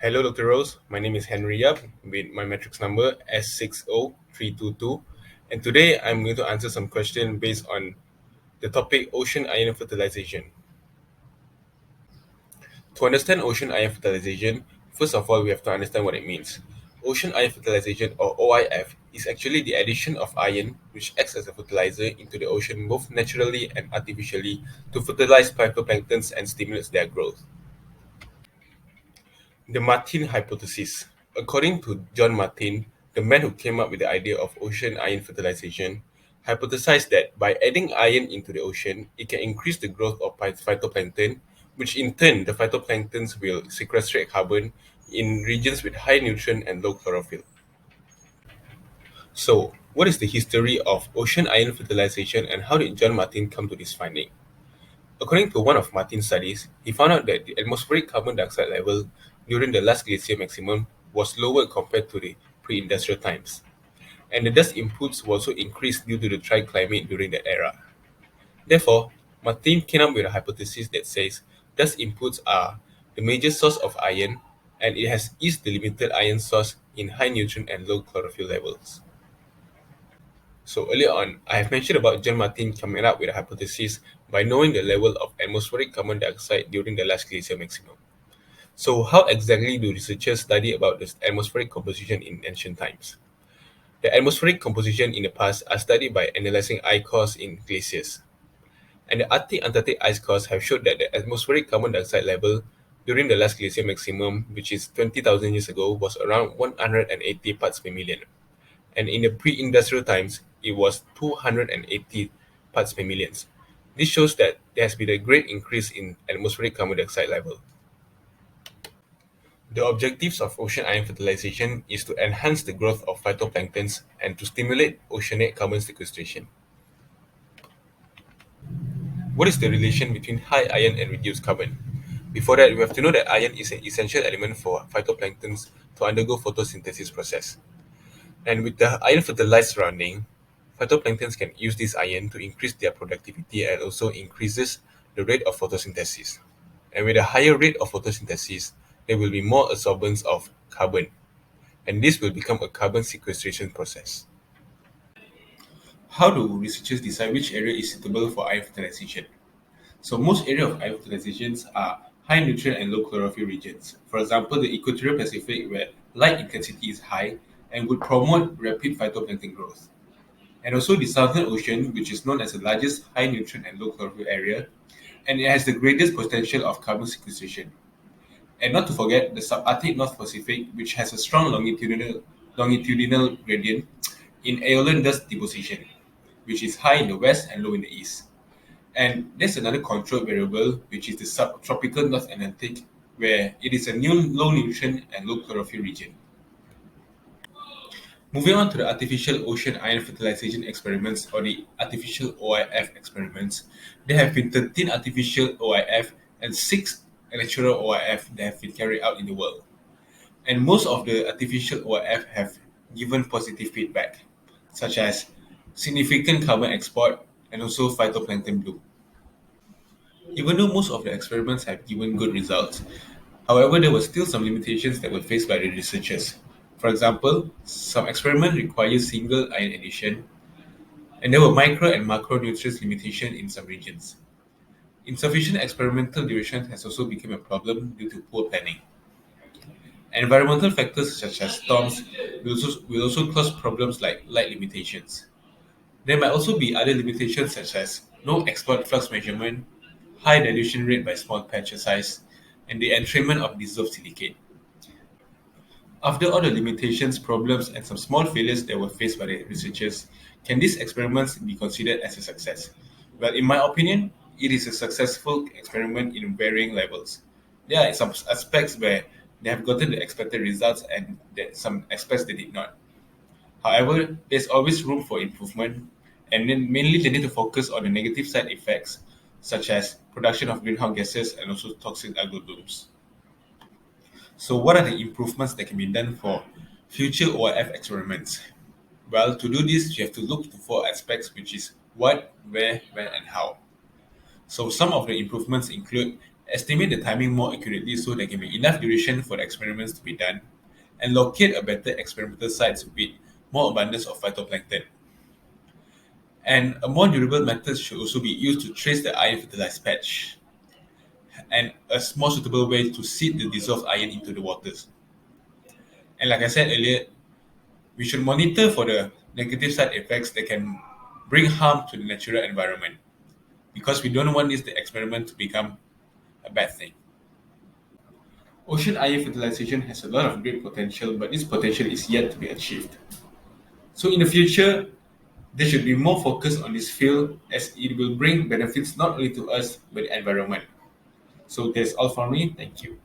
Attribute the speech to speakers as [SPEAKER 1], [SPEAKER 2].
[SPEAKER 1] Hello, Dr. Rose. My name is Henry Yap with my matrix number S60322. And today I'm going to answer some questions based on the topic ocean ion fertilization. To understand ocean ion fertilization, first of all, we have to understand what it means. Ocean ion fertilization, or OIF, is actually the addition of iron which acts as a fertilizer into the ocean both naturally and artificially to fertilize phytoplanktons and stimulates their growth. The Martin hypothesis. According to John Martin, the man who came up with the idea of ocean ion fertilization, hypothesized that by adding iron into the ocean, it can increase the growth of phytoplankton, which in turn the phytoplanktons will sequestrate carbon in regions with high nutrient and low chlorophyll. So, what is the history of ocean ion fertilization and how did John Martin come to this finding? According to one of Martin's studies, he found out that the atmospheric carbon dioxide level during the last glacier maximum was lower compared to the pre-industrial times, and the dust inputs were also increased due to the dry climate during that era. Therefore, Martin came up with a hypothesis that says dust inputs are the major source of iron, and it has eased the limited iron source in high nutrient and low chlorophyll levels. So earlier on, I have mentioned about John Martin coming up with a hypothesis by knowing the level of atmospheric carbon dioxide during the last glacier maximum. So how exactly do researchers study about the atmospheric composition in ancient times? The atmospheric composition in the past are studied by analyzing ice cores in glaciers. And the Arctic-Antarctic ice cores have showed that the atmospheric carbon dioxide level during the last glacier maximum, which is 20,000 years ago, was around 180 parts per million, and in the pre-industrial times, it was 280 parts per million. This shows that there has been a great increase in atmospheric carbon dioxide level. The objectives of ocean ion fertilization is to enhance the growth of phytoplanktons and to stimulate oceanic carbon sequestration. What is the relation between high iron and reduced carbon? Before that, we have to know that iron is an essential element for phytoplanktons to undergo photosynthesis process. And with the iron fertilized surrounding, phytoplanktons can use this iron to increase their productivity and also increases the rate of photosynthesis. And with a higher rate of photosynthesis, there will be more absorbance of carbon, and this will become a carbon sequestration process. How do researchers decide which area is suitable for iron fertilization? So most areas of iron fertilizations are high nutrient and low chlorophyll regions. For example, the equatorial Pacific where light intensity is high and would promote rapid phytoplankton growth. And also the Southern Ocean, which is known as the largest high nutrient and low chlorophyll area, and it has the greatest potential of carbon sequestration. And not to forget the subarctic North Pacific, which has a strong longitudinal gradient in aeolian dust deposition, which is high in the west and low in the east. And there's another control variable, which is the subtropical North Atlantic, where it is a new low nutrient and low chlorophyll region. Moving on to the artificial ocean ion fertilization experiments, or the artificial OIF experiments, there have been 13 artificial OIF and 6 natural OIF that have been carried out in the world. And most of the artificial OIF have given positive feedback, such as significant carbon export and also phytoplankton bloom. Even though most of the experiments have given good results, however, there were still some limitations that were faced by the researchers. For example, some experiments require single ion addition, and there were micro and macronutrients limitation in some regions. Insufficient experimental duration has also become a problem due to poor planning. Environmental factors such as storms will also cause problems like light limitations. There might also be other limitations such as no export flux measurement, high dilution rate by small patch size, and the entrainment of dissolved silicate. After all the limitations, problems, and some small failures that were faced by the researchers, can these experiments be considered as a success? Well, in my opinion, it is a successful experiment in varying levels. There are some aspects where they have gotten the expected results and some aspects they did not. However, there's always room for improvement, and then mainly they need to focus on the negative side effects, such as production of greenhouse gases and also toxic algal blooms. So, what are the improvements that can be done for future OIF experiments? Well, to do this, you have to look to four aspects, which is what, where, when, and how. So, some of the improvements include estimate the timing more accurately so there can be enough duration for the experiments to be done, and locate a better experimental sites with more abundance of phytoplankton. And a more durable method should also be used to trace the iron fertilized patch, and a more suitable way to seed the dissolved iron into the waters. And like I said earlier, we should monitor for the negative side effects that can bring harm to the natural environment, because we don't want this the experiment to become a bad thing. Ocean iron fertilization has a lot of great potential, but this potential is yet to be achieved. So in the future, there should be more focus on this field as it will bring benefits not only to us but the environment. So that's all from me. Thank you.